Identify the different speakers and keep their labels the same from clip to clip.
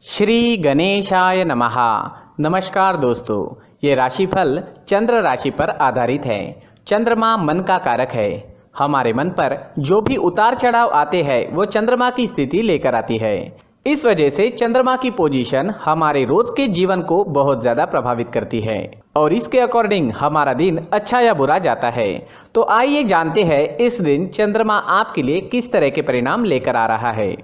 Speaker 1: श्री गणेशाय नमः। नमस्कार दोस्तों, ये राशिफल चंद्र राशि पर आधारित है। चंद्रमा मन का कारक है। हमारे मन पर जो भी उतार चढ़ाव आते हैं वो चंद्रमा की स्थिति लेकर आती है। इस वजह से चंद्रमा की पोजीशन हमारे रोज के जीवन को बहुत ज़्यादा प्रभावित करती है और इसके अकॉर्डिंग हमारा दिन अच्छा या बुरा जाता है। तो आइए जानते हैं इस दिन चंद्रमा आपके लिए किस तरह के परिणाम लेकर आ रहा है।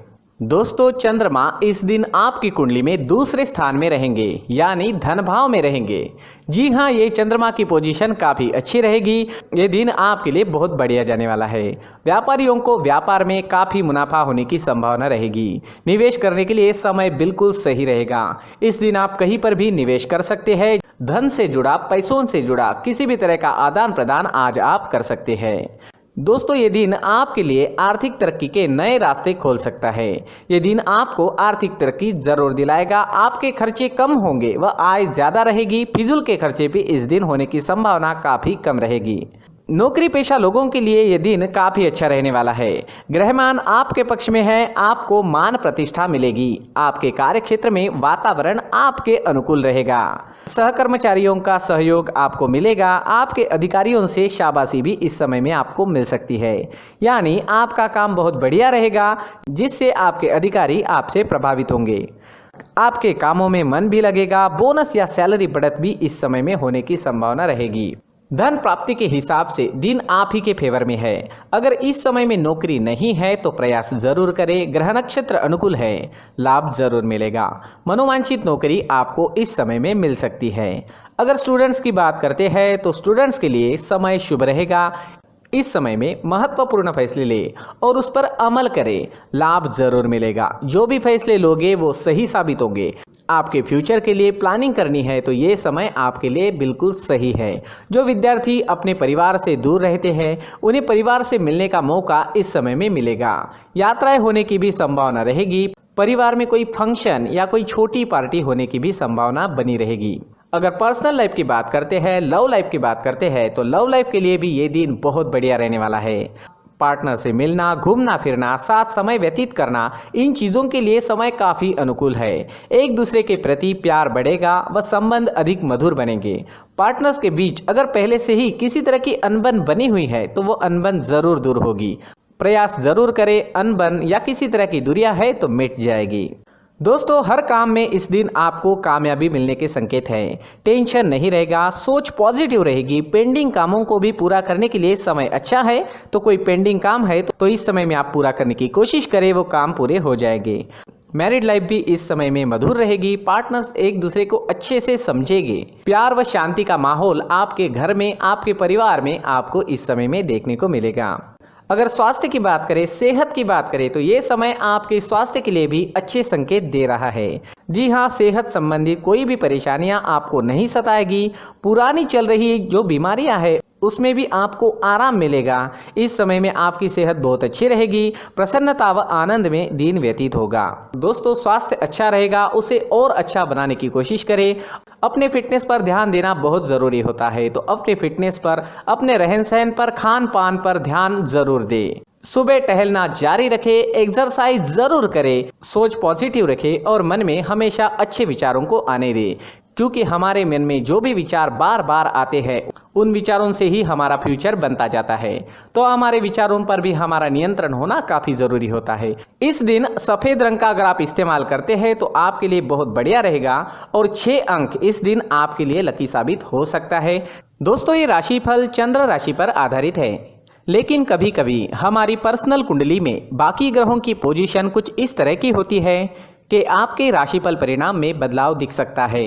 Speaker 1: दोस्तों, चंद्रमा इस दिन आपकी कुंडली में दूसरे स्थान में रहेंगे, यानी धन भाव में रहेंगे। जी हाँ, ये चंद्रमा की पोजीशन काफ़ी अच्छी रहेगी। ये दिन आपके लिए बहुत बढ़िया जाने वाला है। व्यापारियों को व्यापार में काफ़ी मुनाफा होने की संभावना रहेगी। निवेश करने के लिए समय बिल्कुल सही रहेगा। इस दिन आप कहीं पर भी निवेश कर सकते हैं। धन से जुड़ा, पैसों से जुड़ा किसी भी तरह का आदान प्रदान आज आप कर सकते हैं। दोस्तों, ये दिन आपके लिए आर्थिक तरक्की के नए रास्ते खोल सकता है। ये दिन आपको आर्थिक तरक्की जरूर दिलाएगा। आपके खर्चे कम होंगे व आय ज्यादा रहेगी। फिजूल के खर्चे भी इस दिन होने की संभावना काफी कम रहेगी। नौकरी पेशा लोगों के लिए यह दिन काफ़ी अच्छा रहने वाला है। ग्रहमान आपके पक्ष में है। आपको मान प्रतिष्ठा मिलेगी। आपके कार्य क्षेत्र में वातावरण आपके अनुकूल रहेगा। सहकर्मचारियों का सहयोग आपको मिलेगा। आपके अधिकारियों से शाबाशी भी इस समय में आपको मिल सकती है, यानी आपका काम बहुत बढ़िया रहेगा, जिससे आपके अधिकारी आपसे प्रभावित होंगे। आपके कामों में मन भी लगेगा। बोनस या सैलरी बढ़त भी इस समय में होने की संभावना रहेगी। धन प्राप्ति के हिसाब से दिन आप ही के फेवर में है। अगर इस समय में नौकरी नहीं है तो प्रयास जरूर करें। ग्रह नक्षत्र अनुकूल है, लाभ जरूर मिलेगा। मनोवांछित नौकरी आपको इस समय में मिल सकती है। अगर स्टूडेंट्स की बात करते हैं तो स्टूडेंट्स के लिए समय शुभ रहेगा। इस समय में महत्वपूर्ण फैसले ले और उस पर अमल करें, लाभ जरूर मिलेगा। जो भी फैसले लोगे वो सही साबित होंगे। आपके फ्यूचर के लिए प्लानिंग करनी है तो ये समय आपके लिए बिल्कुल सही है। जो विद्यार्थी अपने परिवार से दूर रहते हैं उन्हें परिवार से मिलने का मौका इस समय में मिलेगा। यात्राएं होने की भी संभावना रहेगी। परिवार में कोई फंक्शन या कोई छोटी पार्टी होने की भी संभावना बनी रहेगी। अगर पर्सनल लाइफ की बात करते हैं, लव लाइफ की बात करते हैं तो लव लाइफ के लिए भी ये दिन बहुत बढ़िया रहने वाला है। पार्टनर से मिलना, घूमना फिरना, साथ समय व्यतीत करना, इन चीज़ों के लिए समय काफ़ी अनुकूल है। एक दूसरे के प्रति प्यार बढ़ेगा व संबंध अधिक मधुर बनेंगे। पार्टनर्स के बीच अगर पहले से ही किसी तरह की अनबन बनी हुई है तो वो अनबन ज़रूर दूर होगी। प्रयास ज़रूर करें। अनबन या किसी तरह की दूरियां है तो मिट जाएगी। दोस्तों, हर काम में इस दिन आपको कामयाबी मिलने के संकेत हैं। टेंशन नहीं रहेगा, सोच पॉजिटिव रहेगी। पेंडिंग कामों को भी पूरा करने के लिए समय अच्छा है। तो कोई पेंडिंग काम है तो इस समय में आप पूरा करने की कोशिश करें, वो काम पूरे हो जाएंगे। मैरिड लाइफ भी इस समय में मधुर रहेगी। पार्टनर्स एक दूसरे को अच्छे से समझेंगे। प्यार व शांति का माहौल आपके घर में, आपके परिवार में आपको इस समय में देखने को मिलेगा। अगर स्वास्थ्य की बात करें, सेहत की बात करें तो ये समय आपके स्वास्थ्य के लिए भी अच्छे संकेत दे रहा है। जी हाँ, सेहत संबंधित कोई भी परेशानियां आपको नहीं सताएगी। पुरानी चल रही जो बीमारियां हैं उसमें भी आपको आराम मिलेगा। इस समय में आपकी सेहत बहुत अच्छी रहेगी। प्रसन्नता व आनंद में दिन व्यतीत होगा। दोस्तों, स्वास्थ्य अच्छा रहेगा, उसे और अच्छा बनाने की कोशिश करें। अपने फिटनेस पर ध्यान देना बहुत ज़रूरी होता है, तो अपने फिटनेस पर, अपने रहन सहन पर, खान पान पर ध्यान जरूर दें। सुबह टहलना जारी रखें, एक्सरसाइज जरूर करें, सोच पॉजिटिव रखें और मन में हमेशा अच्छे विचारों को आने दें, क्योंकि हमारे मन में जो भी विचार बार बार आते हैं उन विचारों से ही हमारा फ्यूचर बनता जाता है। तो हमारे विचारों पर भी हमारा नियंत्रण होना काफ़ी ज़रूरी होता है। इस दिन सफ़ेद रंग का अगर आप इस्तेमाल करते हैं तो आपके लिए बहुत बढ़िया रहेगा और 6 अंक इस दिन आपके लिए लकी साबित हो सकता है। दोस्तों, ये राशिफल चंद्र राशि पर आधारित है, लेकिन कभी कभी हमारी पर्सनल कुंडली में बाकी ग्रहों की पोजीशन कुछ इस तरह की होती है कि आपके राशिफल परिणाम में बदलाव दिख सकता है।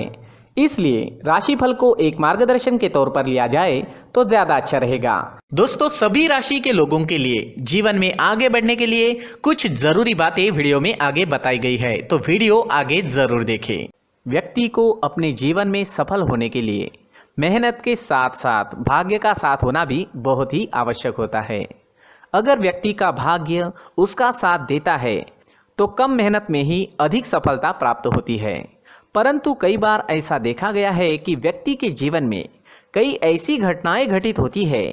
Speaker 1: इसलिए राशिफल को एक मार्गदर्शन के तौर पर लिया जाए तो ज्यादा अच्छा रहेगा। दोस्तों, सभी राशि के लोगों के लिए जीवन में आगे बढ़ने के लिए कुछ जरूरी बातें वीडियो में आगे बताई गई है, तो वीडियो आगे जरूर देखें। व्यक्ति को अपने जीवन में सफल होने के लिए मेहनत के साथ साथ भाग्य का साथ होना भी बहुत ही आवश्यक होता है। अगर व्यक्ति का भाग्य उसका साथ देता है तो कम मेहनत में ही अधिक सफलता प्राप्त होती है। परंतु कई बार ऐसा देखा गया है कि व्यक्ति के जीवन में कई ऐसी घटनाएं घटित होती है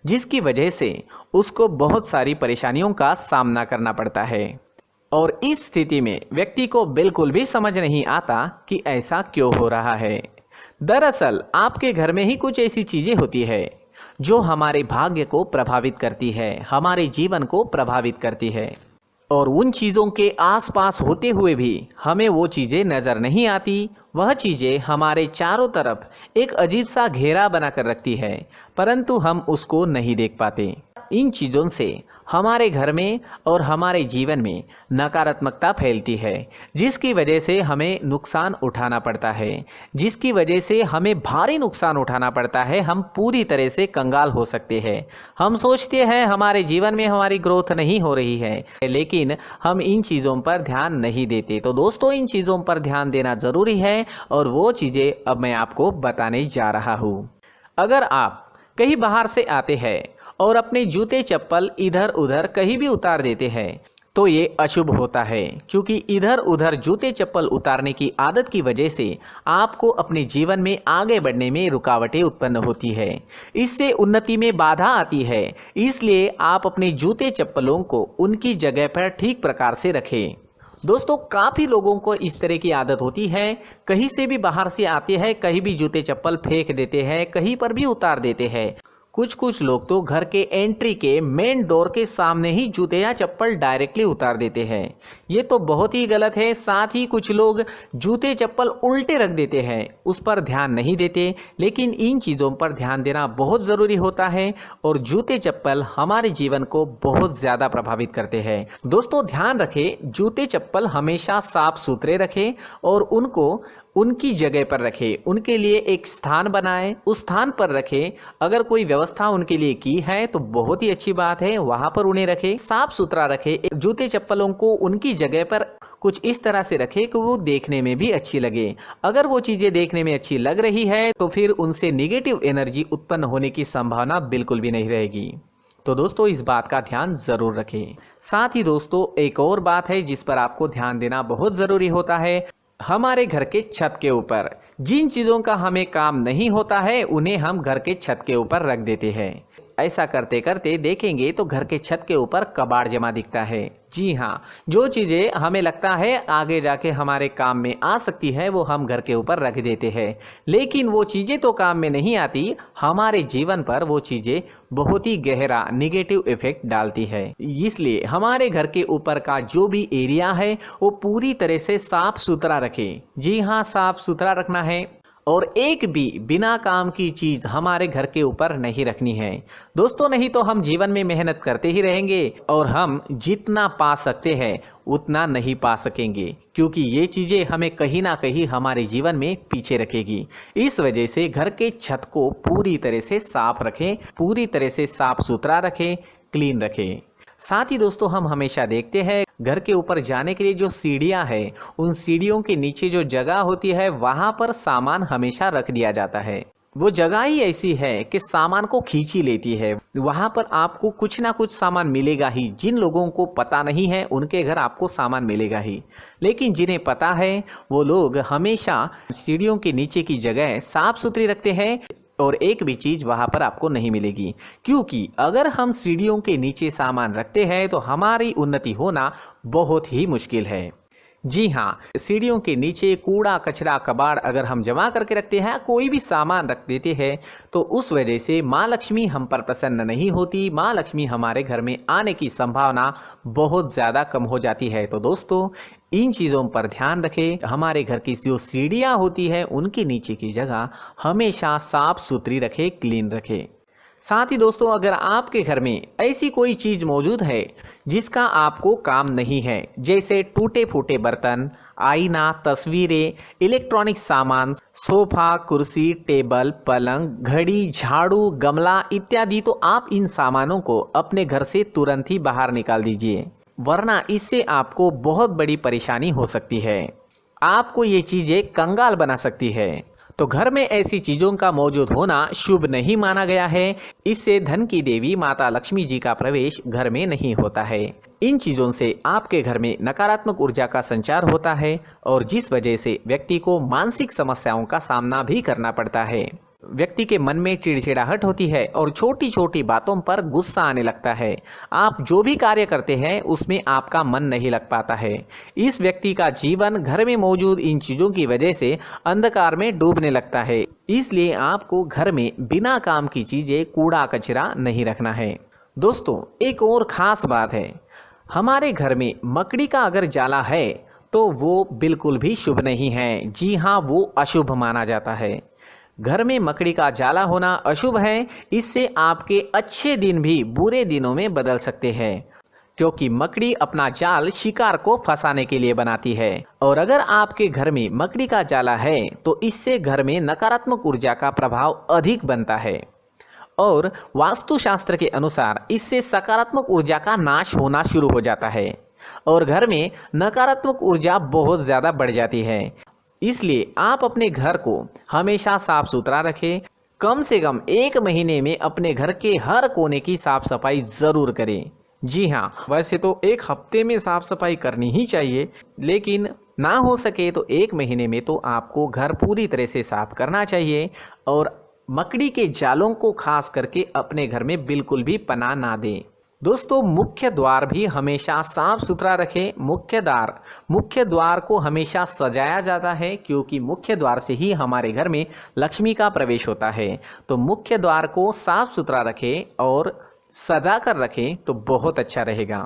Speaker 1: जिसकी वजह से उसको बहुत सारी परेशानियों का सामना करना पड़ता है। और इस स्थिति में व्यक्ति को बिल्कुल भी समझ नहीं आता कि ऐसा क्यों हो रहा है। दरअसल आपके घर में ही कुछ ऐसी चीजें होती है जो हमारे भाग्य को प्रभावित करती है, हमारे जीवन को प्रभावित करती है, और उन चीज़ों के आसपास होते हुए भी हमें वो चीज़ें नज़र नहीं आती। वह चीज़ें हमारे चारों तरफ एक अजीब सा घेरा बनाकर रखती है, परंतु हम उसको नहीं देख पाते। इन चीज़ों से हमारे घर में और हमारे जीवन में नकारात्मकता फैलती है, जिसकी वजह से हमें नुकसान उठाना पड़ता है, जिसकी वजह से हमें भारी नुकसान उठाना पड़ता है। हम पूरी तरह से कंगाल हो सकते हैं। हम सोचते हैं हमारे जीवन में हमारी ग्रोथ नहीं हो रही है, लेकिन हम इन चीज़ों पर ध्यान नहीं देते। तो दोस्तों, इन चीज़ों पर ध्यान देना ज़रूरी है और वो चीज़ें अब मैं आपको बताने जा रहा हूँ। अगर आप कहीं बाहर से आते हैं और अपने जूते चप्पल इधर उधर कहीं भी उतार देते हैं तो ये अशुभ होता है, क्योंकि इधर उधर जूते चप्पल उतारने की आदत की वजह से आपको अपने जीवन में आगे बढ़ने में रुकावटें उत्पन्न होती है। इससे उन्नति में बाधा आती है। इसलिए आप अपने जूते चप्पलों को उनकी जगह पर ठीक प्रकार से रखें। दोस्तों, काफ़ी लोगों को इस तरह की आदत होती है, कहीं से भी बाहर से आते हैं, कहीं भी जूते चप्पल फेंक देते हैं, कहीं पर भी उतार देते हैं। कुछ लोग तो घर के एंट्री के मेन डोर के सामने ही जूते या चप्पल डायरेक्टली उतार देते हैं। ये तो बहुत ही गलत है। साथ ही कुछ लोग जूते चप्पल उल्टे रख देते हैं, उस पर ध्यान नहीं देते। लेकिन इन चीज़ों पर ध्यान देना बहुत ज़रूरी होता है और जूते चप्पल हमारे जीवन को बहुत ज़्यादा प्रभावित करते हैं। दोस्तों, ध्यान रखें, जूते चप्पल हमेशा साफ सुथरे रखें और उनको उनकी जगह पर रखें। उनके लिए एक स्थान बनाएं, उस स्थान पर रखें। अगर कोई व्यवस्था उनके लिए की है तो बहुत ही अच्छी बात है, वहां पर उन्हें रखें, साफ सुथरा रखें। जूते चप्पलों को उनकी जगह पर कुछ इस तरह से रखें कि वो देखने में भी अच्छी लगे। अगर वो चीज़ें देखने में अच्छी लग रही है तो फिर उनसे निगेटिव एनर्जी उत्पन्न होने की संभावना बिल्कुल भी नहीं रहेगी। तो दोस्तों, इस बात का ध्यान ज़रूर रखें। साथ ही दोस्तों, एक और बात है जिस पर आपको ध्यान देना बहुत ज़रूरी होता है। हमारे घर के छत के ऊपर जिन चीज़ों का हमें काम नहीं होता है उन्हें हम घर के छत के ऊपर रख देते हैं। ऐसा करते करते देखेंगे तो घर के छत के ऊपर कबाड़ जमा दिखता है। जी हाँ, जो चीज़ें हमें लगता है आगे जाके हमारे काम में आ सकती है वो हम घर के ऊपर रख देते हैं, लेकिन वो चीज़ें तो काम में नहीं आती। हमारे जीवन पर वो चीज़ें बहुत ही गहरा निगेटिव इफेक्ट डालती है। इसलिए हमारे घर के ऊपर का जो भी एरिया है वो पूरी तरह से साफ सुथरा रखें। जी हाँ, साफ सुथरा रखना है और एक भी बिना काम की चीज़ हमारे घर के ऊपर नहीं रखनी है। दोस्तों, नहीं तो हम जीवन में मेहनत करते ही रहेंगे और हम जितना पा सकते हैं उतना नहीं पा सकेंगे, क्योंकि ये चीज़ें हमें कहीं ना कहीं हमारे जीवन में पीछे रखेगी। इस वजह से घर के छत को पूरी तरह से साफ रखें, पूरी तरह से साफ सुथरा रखें, क्लीन रखें। साथ ही दोस्तों, हम हमेशा देखते हैं घर के ऊपर जाने के लिए जो सीढ़ियां हैं, उन सीढ़ियों के नीचे जो जगह होती है वहां पर सामान हमेशा रख दिया जाता है। वो जगह ही ऐसी है कि सामान को खींची लेती है। वहां पर आपको कुछ ना कुछ सामान मिलेगा ही। जिन लोगों को पता नहीं है उनके घर आपको सामान मिलेगा ही, लेकिन जिन्हें पता है वो लोग हमेशा सीढ़ियों के नीचे की जगह साफ सुथरी रखते हैं और एक भी चीज़ वहाँ पर आपको नहीं मिलेगी। क्योंकि अगर हम सीढ़ियों के नीचे सामान रखते हैं तो हमारी उन्नति होना बहुत ही मुश्किल है। जी हाँ, सीढ़ियों के नीचे कूड़ा कचरा कबाड़ अगर हम जमा करके रखते हैं, कोई भी सामान रख देते हैं, तो उस वजह से माँ लक्ष्मी हम पर प्रसन्न नहीं होती। माँ लक्ष्मी हमारे घर में आने की संभावना बहुत ज़्यादा कम हो जाती है। तो दोस्तों, इन चीज़ों पर ध्यान रखें। हमारे घर की जो सीढ़ियाँ होती है उनके नीचे की जगह हमेशा साफ सुथरी रखें, क्लीन रखें। साथ ही दोस्तों, अगर आपके घर में ऐसी कोई चीज़ मौजूद है जिसका आपको काम नहीं है, जैसे टूटे फूटे बर्तन, आईना, तस्वीरें, इलेक्ट्रॉनिक सामान, सोफा, कुर्सी, टेबल, पलंग, घड़ी, झाड़ू, गमला इत्यादि, तो आप इन सामानों को अपने घर से तुरंत ही बाहर निकाल दीजिए, वरना इससे आपको बहुत बड़ी परेशानी हो सकती है। आपको ये चीज़ें कंगाल बना सकती है। तो घर में ऐसी चीज़ों का मौजूद होना शुभ नहीं माना गया है। इससे धन की देवी माता लक्ष्मी जी का प्रवेश घर में नहीं होता है। इन चीज़ों से आपके घर में नकारात्मक ऊर्जा का संचार होता है और जिस वजह से व्यक्ति को मानसिक समस्याओं का सामना भी करना पड़ता है। व्यक्ति के मन में चिड़चिड़ाहट होती है और छोटी छोटी बातों पर गुस्सा आने लगता है। आप जो भी कार्य करते हैं उसमें आपका मन नहीं लग पाता है। इस व्यक्ति का जीवन घर में मौजूद इन चीज़ों की वजह से अंधकार में डूबने लगता है। इसलिए आपको घर में बिना काम की चीज़ें, कूड़ा कचरा नहीं रखना है। दोस्तों, एक और ख़ास बात है, हमारे घर में मकड़ी का अगर जाला है तो वो बिल्कुल भी शुभ नहीं है। जी हाँ, वो अशुभ माना जाता है। घर में मकड़ी का जाला होना अशुभ है। इससे आपके अच्छे दिन भी बुरे दिनों में बदल सकते हैं, क्योंकि मकड़ी अपना जाल शिकार को फंसाने के लिए बनाती है। और अगर आपके घर में मकड़ी का जाला है तो इससे घर में नकारात्मक ऊर्जा का प्रभाव अधिक बनता है और वास्तुशास्त्र के अनुसार इससे सकारात्मक ऊर्जा का नाश होना शुरू हो जाता है और घर में नकारात्मक ऊर्जा बहुत ज़्यादा बढ़ जाती है। इसलिए आप अपने घर को हमेशा साफ सुथरा रखें। कम से कम 1 महीने में अपने घर के हर कोने की साफ सफाई ज़रूर करें। जी हाँ, वैसे तो 1 हफ्ते में साफ सफाई करनी ही चाहिए, लेकिन ना हो सके तो 1 महीने में तो आपको घर पूरी तरह से साफ करना चाहिए और मकड़ी के जालों को खास करके अपने घर में बिल्कुल भी पनाह ना दें। दोस्तों, मुख्य द्वार भी हमेशा साफ सुथरा रखें। मुख्य द्वार को हमेशा सजाया जाता है, क्योंकि मुख्य द्वार से ही हमारे घर में लक्ष्मी का प्रवेश होता है। तो मुख्य द्वार को साफ सुथरा रखें और सजा कर रखें तो बहुत अच्छा रहेगा।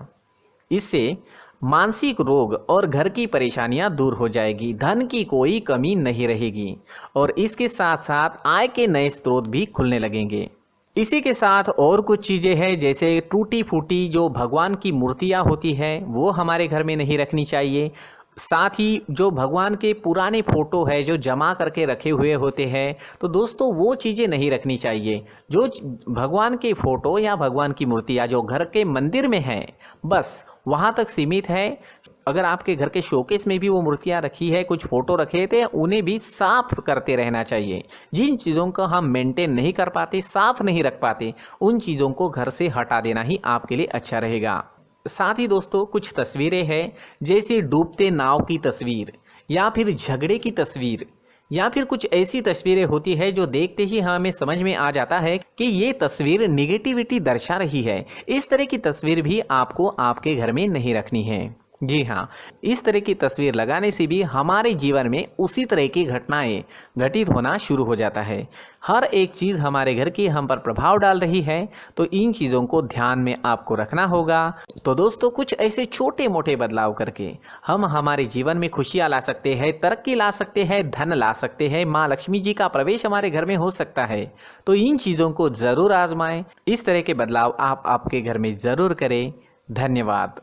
Speaker 1: इससे मानसिक रोग और घर की परेशानियां दूर हो जाएगी, धन की कोई कमी नहीं रहेगी और इसके साथ साथ आय के नए स्रोत भी खुलने लगेंगे। इसी के साथ और कुछ चीज़ें हैं, जैसे टूटी फूटी जो भगवान की मूर्तियां होती हैं वो हमारे घर में नहीं रखनी चाहिए। साथ ही जो भगवान के पुराने फ़ोटो है जो जमा करके रखे हुए होते हैं, तो दोस्तों वो चीज़ें नहीं रखनी चाहिए। जो भगवान के फ़ोटो या भगवान की मूर्तियाँ जो घर के मंदिर में हैं, बस वहाँ तक सीमित है। अगर आपके घर के शोकेस में भी वो मूर्तियाँ रखी है, कुछ फ़ोटो रखे थे, उन्हें भी साफ़ करते रहना चाहिए। जिन चीज़ों को हम मेंटेन नहीं कर पाते, साफ़ नहीं रख पाते, उन चीज़ों को घर से हटा देना ही आपके लिए अच्छा रहेगा। साथ ही दोस्तों, कुछ तस्वीरें हैं, जैसे डूबते नाव की तस्वीर या फिर झगड़े की तस्वीर या फिर कुछ ऐसी तस्वीरें होती है जो देखते ही हमें समझ में आ जाता है कि ये तस्वीर निगेटिविटी दर्शा रही है। इस तरह की तस्वीर भी आपको आपके घर में नहीं रखनी है। जी हाँ, इस तरह की तस्वीर लगाने से भी हमारे जीवन में उसी तरह की घटनाएं घटित होना शुरू हो जाता है। हर एक चीज़ हमारे घर की हम पर प्रभाव डाल रही है, तो इन चीज़ों को ध्यान में आपको रखना होगा। तो दोस्तों, कुछ ऐसे छोटे मोटे बदलाव करके हम हमारे जीवन में खुशियाँ ला सकते हैं, तरक्की ला सकते हैं, धन ला सकते हैं, माँ लक्ष्मी जी का प्रवेश हमारे घर में हो सकता है। तो इन चीज़ों को ज़रूर आजमाएं। इस तरह के बदलाव आप आपके घर में ज़रूर करें। धन्यवाद।